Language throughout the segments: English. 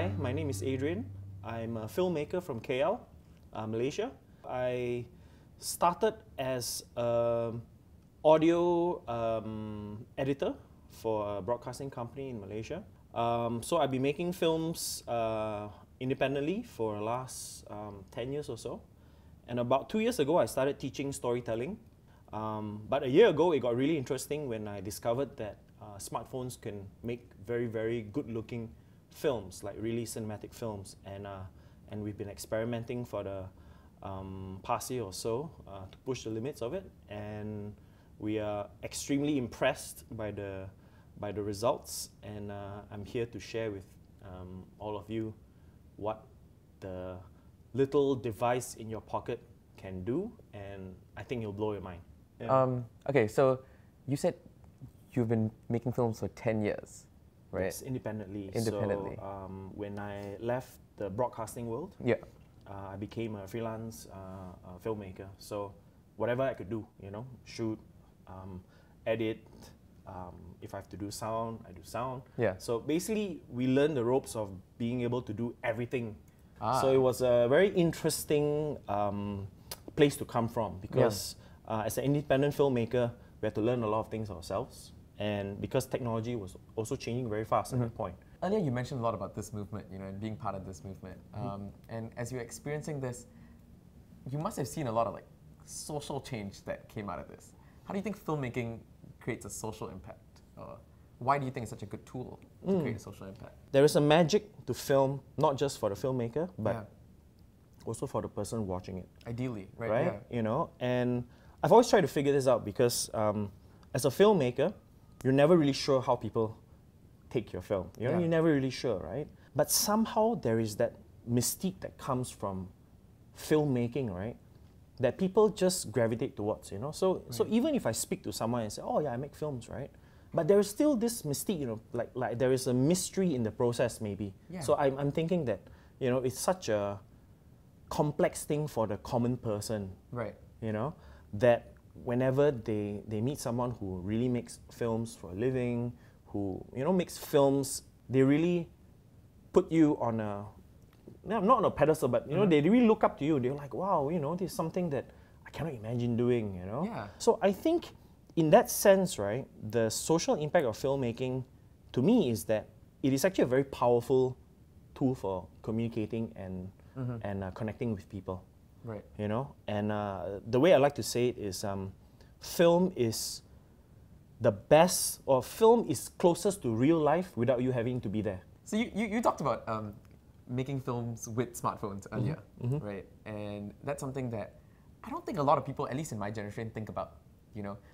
Hi, my name is Adrian. I'm a filmmaker from KL, Malaysia. I started as an audio editor for a broadcasting company in Malaysia. So I've been making films independently for the last 10 years or so. And about 2 years ago, I started teaching storytelling. But a year ago, it got really interesting when I discovered that smartphones can make very, very good-looking films, like really cinematic films. And we've been experimenting for the past year or so to push the limits of it. And we are extremely impressed by the results. And I'm here to share with all of you what the little device in your pocket can do, and I think it'll blow your mind. Yeah. Okay, so you said you've been making films for 10 years, right? Yes, independently. Independently. So when I left the broadcasting world, Yeah. I became a freelance filmmaker. So whatever I could do, shoot, edit, if I have to do sound, I do sound. Yeah. So basically, we learned the ropes of being able to do everything. So it was a very interesting place to come from, because as an independent filmmaker, we had to learn a lot of things ourselves. And because technology was also changing very fast at that point. Earlier you mentioned a lot about this movement, and being part of this movement. And as you're experiencing this, you must have seen a lot of social change that came out of this. How do you think filmmaking creates a social impact? Why do you think it's such a good tool to create a social impact? There is a magic to film, not just for the filmmaker, but also for the person watching it. Ideally, right? Yeah. And I've always tried to figure this out, because as a filmmaker, you're never really sure how people take your film. You're never really sure, right? But somehow there is that mystique that comes from filmmaking, right? That people just gravitate towards, So even if I speak to someone and say, oh yeah, I make films, right? But there is still this mystique, like there is a mystery in the process, maybe. Yeah. So I'm thinking that, it's such a complex thing for the common person, right? That whenever they meet someone who really makes films for a living, who makes films, they really put you on a, not on a pedestal, but they really look up to you. They're like, wow, this is something that I cannot imagine doing, Yeah. So I think in that sense, right, the social impact of filmmaking, to me, is that it is actually a very powerful tool for communicating and connecting with people. Right. And the way I like to say it is, film is the best, or film is closest to real life without you having to be there. So you talked about making films with smartphones earlier, right? And that's something that I don't think a lot of people, at least in my generation, think about.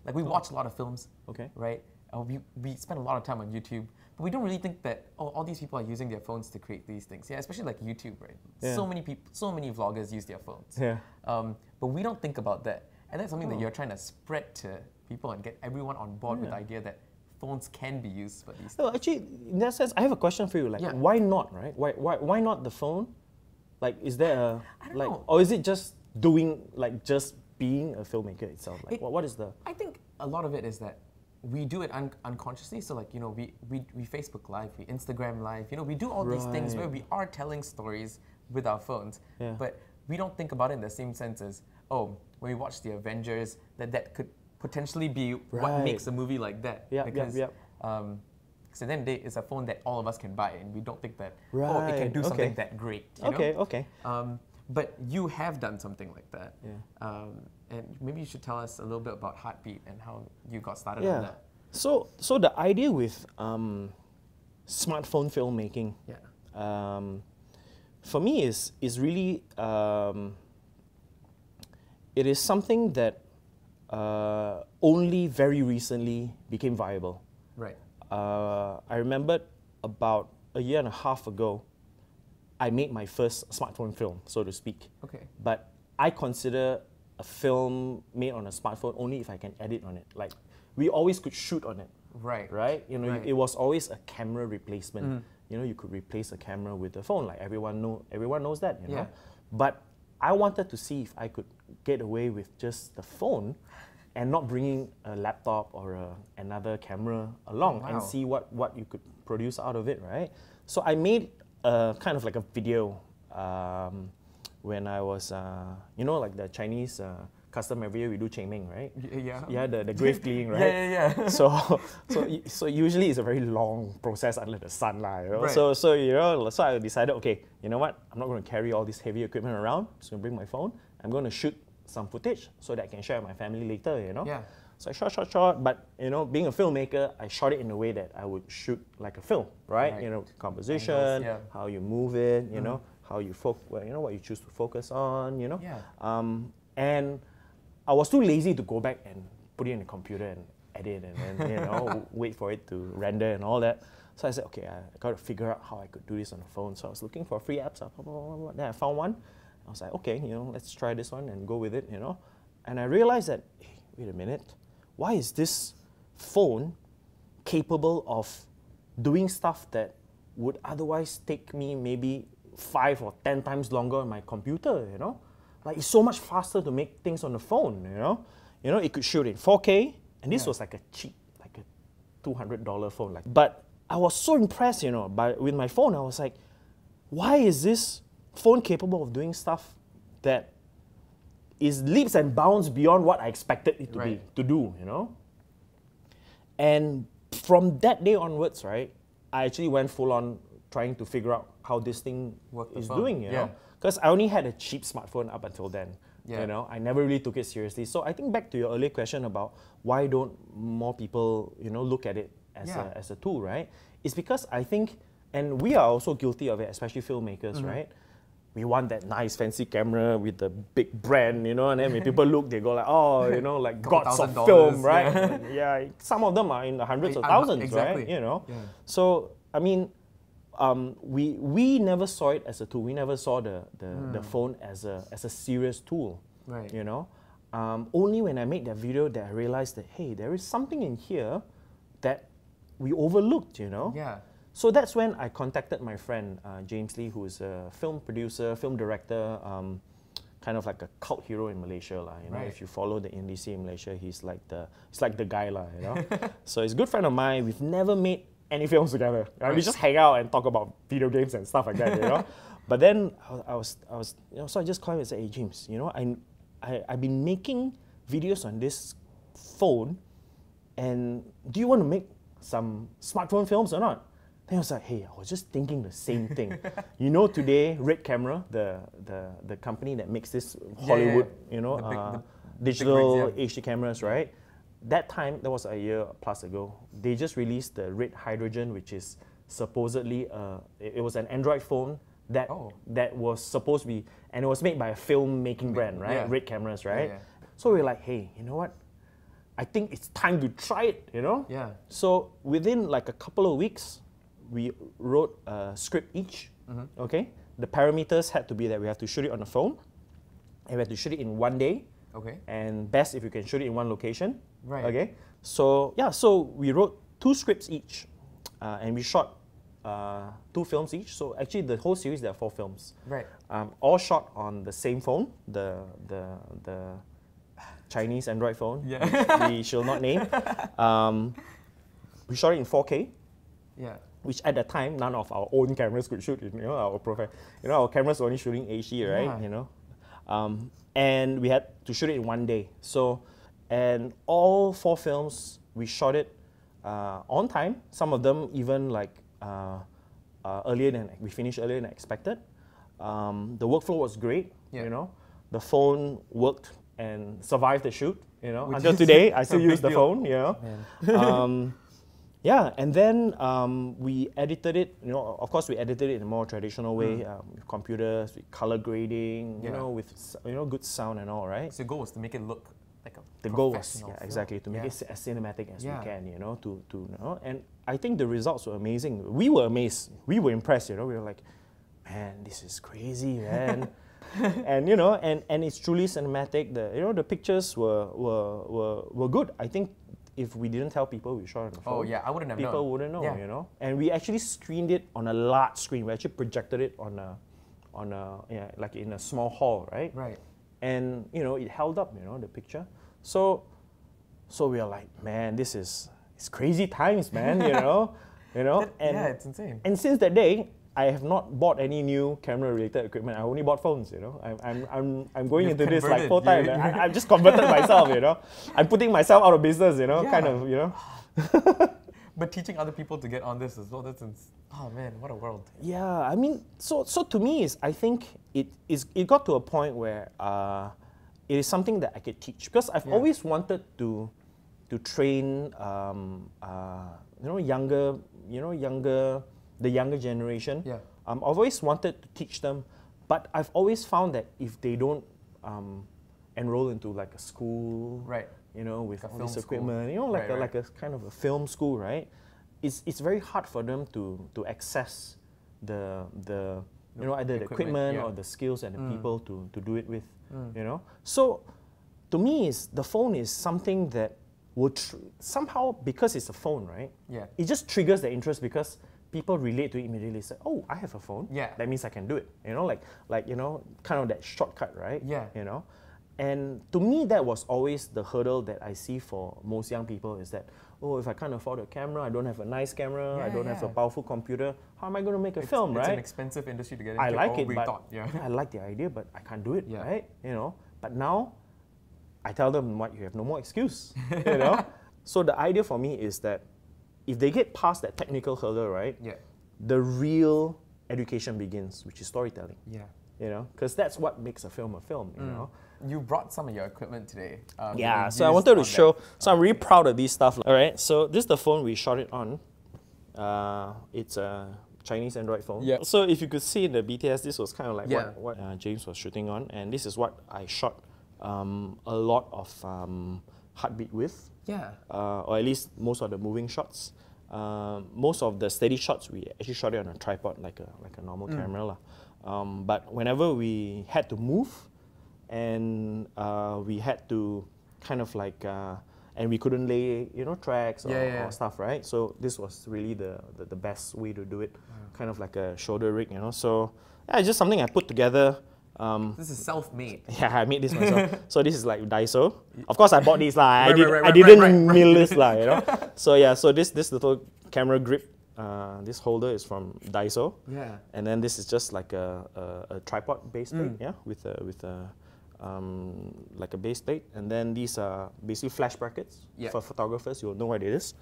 Like we watch a lot of films, right? We spend a lot of time on YouTube, but we don't really think that all these people are using their phones to create these things. Yeah, especially like YouTube, right? Yeah. So many people, so many vloggers use their phones. Yeah. But we don't think about that, and that's something that you're trying to spread to people and get everyone on board with the idea that phones can be used for these things. Well, actually, in that sense, I have a question for you. Like, why not, right? Why not the phone? Like, is there a I don't know. Or is it just doing just being a filmmaker itself? Like, what is the? I think a lot of it is that we do it unconsciously. So we Facebook Live, we Instagram Live. We do all these things where we are telling stories with our phones, but we don't think about it in the same sense as, when we watch the Avengers, that could potentially be what makes a movie like that. Because so then it's a phone that all of us can buy, and we don't think that it can do something that great. Okay. But you have done something like that. Yeah. And maybe you should tell us a little bit about Heartbeat and how you got started on that. So the idea with smartphone filmmaking, for me is really it is something that only very recently became viable. Right. I remembered about a year and a half ago, I made my first smartphone film, so to speak. Okay. But I consider a film made on a smartphone only if I can edit on it. Like, we always could shoot on it. Right. Right? It was always a camera replacement. You could replace a camera with a phone. Like, everyone knows that. But I wanted to see if I could get away with just the phone and not bringing a laptop or another camera along and see what you could produce out of it, right? So I made kind of like a video when I was, you know, like the Chinese custom every year we do Qingming, right? Yeah. Yeah, the grave cleaning, right? Yeah. So usually it's a very long process under the sun, you know? Right. So I decided, okay, you know what? I'm not going to carry all this heavy equipment around. So I'm going to bring my phone. I'm going to shoot some footage so that I can share with my family later, you know? Yeah. So I shot, but you know, being a filmmaker, I shot it in a way that I would shoot like a film, right? You know, composition, angles, yeah. how you move it, you know, how you you know, what you choose to focus on, you know. Yeah. And I was too lazy to go back and put it in the computer and edit and then, you know, wait for it to render and all that. So I said, okay, I got to figure out how I could do this on the phone. So I was looking for free apps. Then I found one. I was like, okay, you know, let's try this one and go with it, you know. And I realized that, hey, wait a minute, why is this phone capable of doing stuff that would otherwise take me maybe 5 or 10 times longer on my computer, you know? Like, it's so much faster to make things on the phone, you know? You know, it could shoot in 4K, and this was like a cheap, like a $200 phone. Like, but I was so impressed, you know, with my phone. I was like, why is this phone capable of doing stuff that is leaps and bounds beyond what I expected it to do, you know? And from that day onwards, right, I actually went full on trying to figure out how this thing is doing, you know? Because I only had a cheap smartphone up until then. You know, I never really took it seriously. So I think back to your earlier question about why don't more people, you know, look at it as a tool, right? It's because I think, and we are also guilty of it, especially filmmakers, right? We want that nice fancy camera with the big brand, you know, and then when people look, they go like, oh, you know, like gods of film, right? Yeah, some of them are in the hundreds of thousands, right? You know, so I mean, we never saw it as a tool. We never saw the phone as a serious tool, you know. Only when I made that video that I realized that, hey, there is something in here that we overlooked, you know. So that's when I contacted my friend James Lee, who is a film producer, film director, kind of like a cult hero in Malaysia, you know. If you follow the indie scene in Malaysia, he's like the guy, you know. So he's a good friend of mine. We've never made any films together. We just hang out and talk about video games and stuff like that, you know. But then I was, you know, so I just called him and said, hey James, you know, I've been making videos on this phone, and do you want to make some smartphone films or not? Then I was like, hey, I was just thinking the same thing. You know, today, Red Camera, the company that makes this Hollywood, you know, digital HD cameras, right? That time, that was a year plus ago, they just released the Red Hydrogen, which is supposedly, it was an Android phone that was supposed to be, and it was made by a filmmaking brand, right? Red Cameras, right? So we were like, hey, you know what? I think it's time to try it, you know? So within like a couple of weeks, we wrote a script each, okay? The parameters had to be that we have to shoot it on the phone, and we have to shoot it in one day, and best if you can shoot it in one location, okay? So yeah, so we wrote 2 scripts each, and we shot 2 films each. So actually the whole series, there are 4 films. All shot on the same phone, the Chinese Android phone, which we shall not name. We shot it in 4K. Which at the time, none of our own cameras could shoot. You know, our cameras were only shooting HD, right? You know, and we had to shoot it in one day. So, and all 4 films we shot it on time. Some of them even like we finished earlier than expected. The workflow was great. You know, the phone worked and survived the shoot. You know, until today, I still use the phone. You know. Yeah, and then we edited it, you know, of course we edited it in a more traditional way, with computers, with color grading, you know, with, you know, good sound and all, right? So the goal was to make it look like a The goal was, exactly, to make it as cinematic as we can, you know, you know, and I think the results were amazing. We were amazed, we were impressed, you know, we were like, man, this is crazy, man. And, you know, and it's truly cinematic, you know, the pictures were good. I think if we didn't tell people we shot on the phone, I wouldn't have known. People wouldn't know, you know. And we actually screened it on a large screen. We actually projected it on a like in a small hall, right? And you know, it held up, you know, the picture. So we are like, man, it's crazy times, man, you know, and it's insane. And since that day, I have not bought any new camera-related equipment. I only bought phones. You know, I'm going into this like full time. I've just converted myself. You know, I'm putting myself out of business. You know, kind of. You know. But teaching other people to get on this as well, oh man, what a world. Yeah, I mean, so to me, I think it got to a point where it is something that I could teach, because I've always wanted to train the younger generation. Yeah. I've always wanted to teach them, but I've always found that if they don't enroll into like a school, right, you know, with like all this equipment, you know, like a kind of a film school, right? It's very hard for them to access the you know, either the equipment or the skills and the people to do it with, you know. So to me, the phone is something that would somehow, because it's a phone, right? Yeah. It just triggers their interest because people relate to it immediately. Say, oh, I have a phone. Yeah. That means I can do it. You know, like you know, kind of that shortcut, right? Yeah. You know, and to me, that was always the hurdle that I see for most young people, is that, oh, if I can't afford a camera, I don't have a nice camera, I don't have a powerful computer, how am I going to make a film, right? It's an expensive industry to get into. I like it, but I like the idea, but I can't do it, right? You know, but now I tell them, what, you have no more excuse, you know? So the idea for me is that if they get past that technical hurdle, right? Yeah. The real education begins, which is storytelling. Yeah. You know, because that's what makes a film, you know? You brought some of your equipment today. Yeah, so I wanted to show, so I'm really proud of these stuff. All right, so this is the phone we shot it on. It's a Chinese Android phone. Yeah. So if you could see in the BTS, this was kind of like what James was shooting on, and this is what I shot a lot of heartbeat with. Yeah. Or at least most of the moving shots. Most of the steady shots, we actually shot it on a tripod, like a normal camera lah. But whenever we had to move, and we had to kind of like, and we couldn't lay, you know, tracks or stuff, right? So this was really the best way to do it, kind of like a shoulder rig, you know. So yeah, it's just something I put together. This is self-made. Yeah, I made this myself. So this is like Daiso. Of course, I bought these lah. I didn't mill this lah, you know. So yeah, so this little camera grip, this holder is from Daiso. Yeah. And then this is just like a tripod base plate, yeah, with a like a base plate, and then these are basically flash brackets for photographers. You'll know what it is.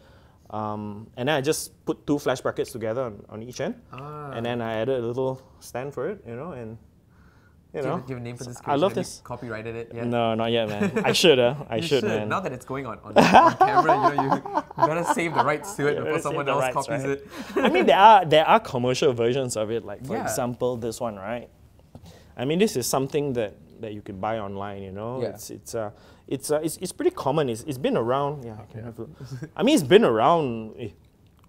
And then I just put two flash brackets together on each end, and then I added a little stand for it, you know, and you know. Do you have a name for this? I love this. Copyrighted it? Yeah. No, not yet, man. I should, I should, man. Now that it's going on camera, you know, you gotta save the rights to it before someone else copies it. I mean, there are commercial versions of it. Like for example, this one, right? I mean, this is something that you can buy online, you know. Yeah. It's pretty common. It's been around. Yeah, I can have a, I mean, it's been around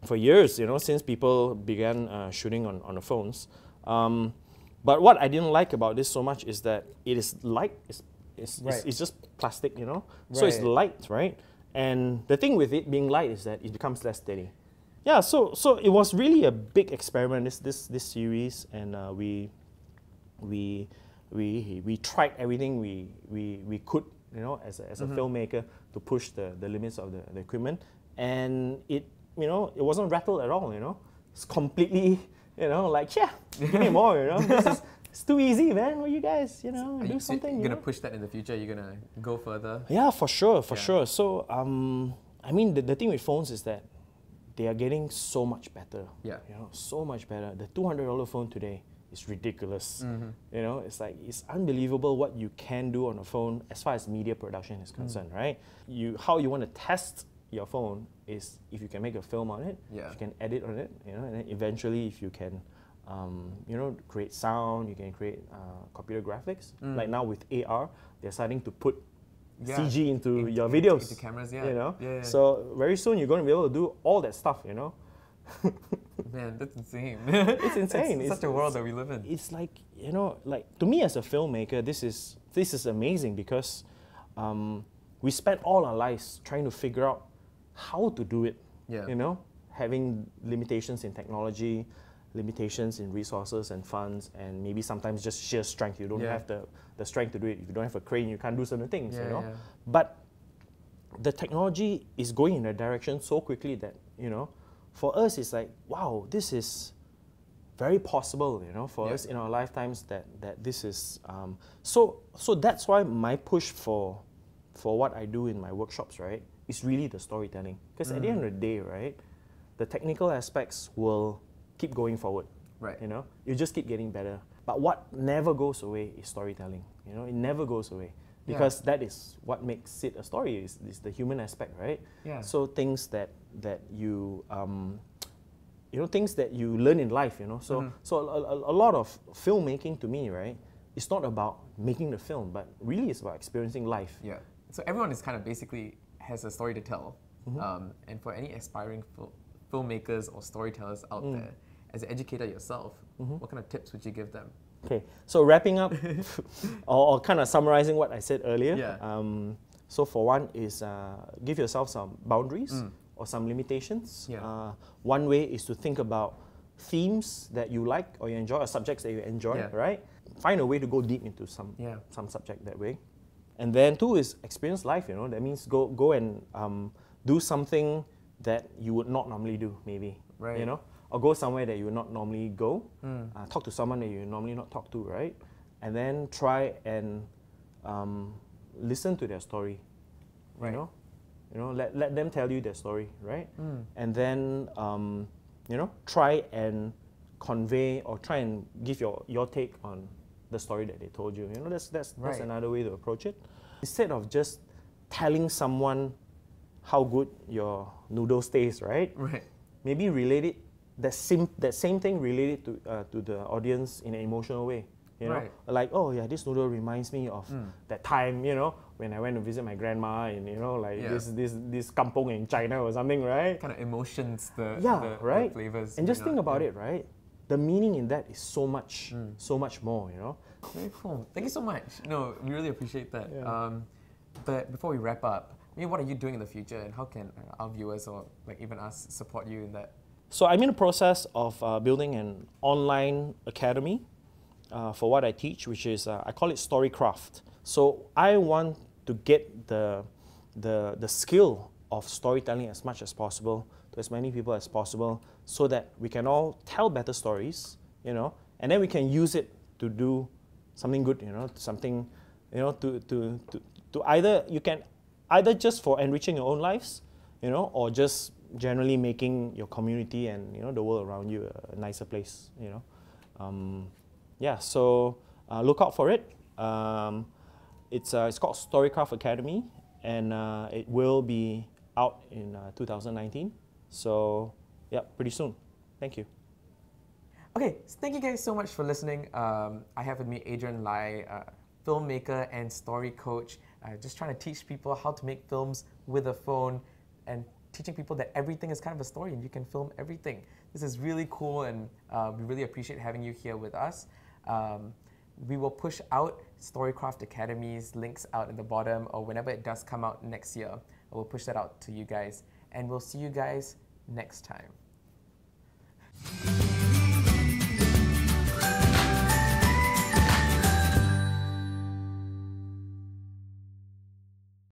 for years, you know, since people began shooting on the phones. But what I didn't like about this so much is that it is light. It's just plastic, you know. Right. So it's light, right? And the thing with it being light is that it becomes less steady. Yeah. So it was really a big experiment. This series, and we tried everything we could, you know, as a filmmaker, to push the limits of the equipment, and it wasn't rattled at all, you know. It's completely, you know, like, yeah, give me more, you know. It's too easy, man. Well, you guys, you know, do something. You're gonna push that in the future. You're gonna go further. Yeah, for sure. So I mean, the thing with phones is that they are getting so much better. Yeah, you know, so much better. The $200 phone today is ridiculous. You know, it's like, it's unbelievable what you can do on a phone as far as media production is concerned, right? How you want to test your phone is if you can make a film on it, if you can edit on it, you know, and then eventually if you can, you know, create sound, you can create computer graphics. Like now with AR, they're starting to put CG into your videos. Into cameras, you know? So very soon you're going to be able to do all that stuff, you know? Man, that's insane. It's insane. It's such a world that we live in. It's like, you know, like, to me as a filmmaker, this is amazing, because we spent all our lives trying to figure out how to do it. Yeah. You know, having limitations in technology, limitations in resources and funds, and maybe sometimes just sheer strength. You don't have the strength to do it. If you don't have a crane, you can't do certain things, you know. But the technology is going in a direction so quickly that, you know, for us it's like, wow, this is very possible, you know, for us in our lifetimes that this is so that's why my push for what I do in my workshops, right, is really the storytelling. Because at the end of the day, right, the technical aspects will keep going forward. Right. You know, you just keep getting better. But what never goes away is storytelling. You know, it never goes away. Because that is what makes it a story, is the human aspect, right? Yeah. So things that you you know, things that you learn in life, you know. So a lot of filmmaking to me, right, it's not about making the film, but really it's about experiencing life. Yeah. So everyone is kind of basically has a story to tell. And for any aspiring filmmakers or storytellers out there, as an educator yourself, what kind of tips would you give them? Okay, so wrapping up or kind of summarizing what I said earlier. So for one is give yourself some boundaries or some limitations. One way is to think about themes that you like or you enjoy, or subjects that you enjoy, right? Find a way to go deep into some subject that way. And then two is experience life, you know. That means go and do something that you would not normally do, maybe, you know, or go somewhere that you would not normally go, talk to someone that you would normally not talk to, right? And then try and listen to their story, you know, let them tell you their story, right? And then you know, try and convey or try and give your take on the story that they told you. You know, that's another way to approach it. Instead of just telling someone how good your noodles taste, right? Maybe relate it, that same thing, relate it to the audience in an emotional way. You know, like, oh yeah, this noodle reminds me of that time, you know, when I went to visit my grandma and, you know, like this kampong in China or something, right? Kind of emotions, the flavors. And just think about it, right? The meaning in that is so much more, you know. Very cool. Thank you so much. No, we really appreciate that. But before we wrap up, maybe what are you doing in the future, and how can our viewers or like even us support you in that? So I'm in the process of building an online academy for what I teach, which is I call it Storycraft. So I want to get the skill of storytelling as much as possible to as many people as possible, so that we can all tell better stories, you know, and then we can use it to do something good, you know, something, you know, to either just for enriching your own lives, you know, or just generally making your community and, you know, the world around you a nicer place, you know. Yeah, so look out for it. It's called Storycraft Academy, and it will be out in 2019. So yeah, pretty soon. Thank you. Okay, so thank you guys so much for listening. I have with me Adrian Lai, filmmaker and story coach, just trying to teach people how to make films with a phone and teaching people that everything is kind of a story and you can film everything. This is really cool, and we really appreciate having you here with us. We will push out Storycraft Academy's links out at the bottom, or whenever it does come out next year, we'll push that out to you guys. And we'll see you guys next time.